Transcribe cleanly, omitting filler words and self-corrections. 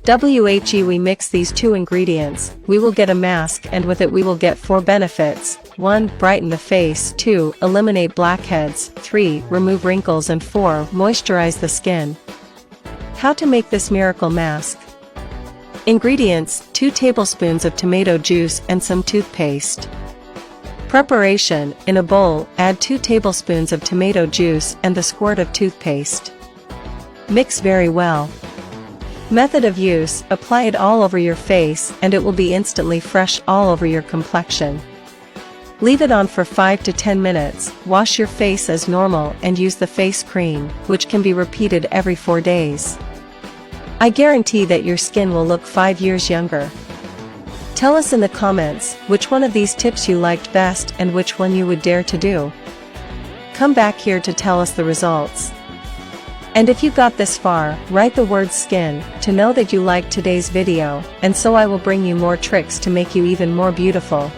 We mix these two ingredients, we will get a mask, and with it we will get 4 benefits. 1. Brighten the face. 2. Eliminate blackheads. 3. Remove wrinkles, and 4. Moisturize the skin. How to make this miracle mask? Ingredients: 2 tablespoons of tomato juice and some toothpaste. Preparation: in a bowl, add 2 tablespoons of tomato juice and the squirt of toothpaste. Mix very well. Method of use: apply it all over your face and it will be instantly fresh all over your complexion. Leave it on for 5 to 10 minutes, wash your face as normal and use the face cream, which can be repeated every 4 days. I guarantee that your skin will look 5 years younger. Tell us in the comments which one of these tips you liked best and which one you would dare to do. Come back here to tell us the results. And if you got this far, write the word skin to know that you liked today's video, and so I will bring you more tricks to make you even more beautiful.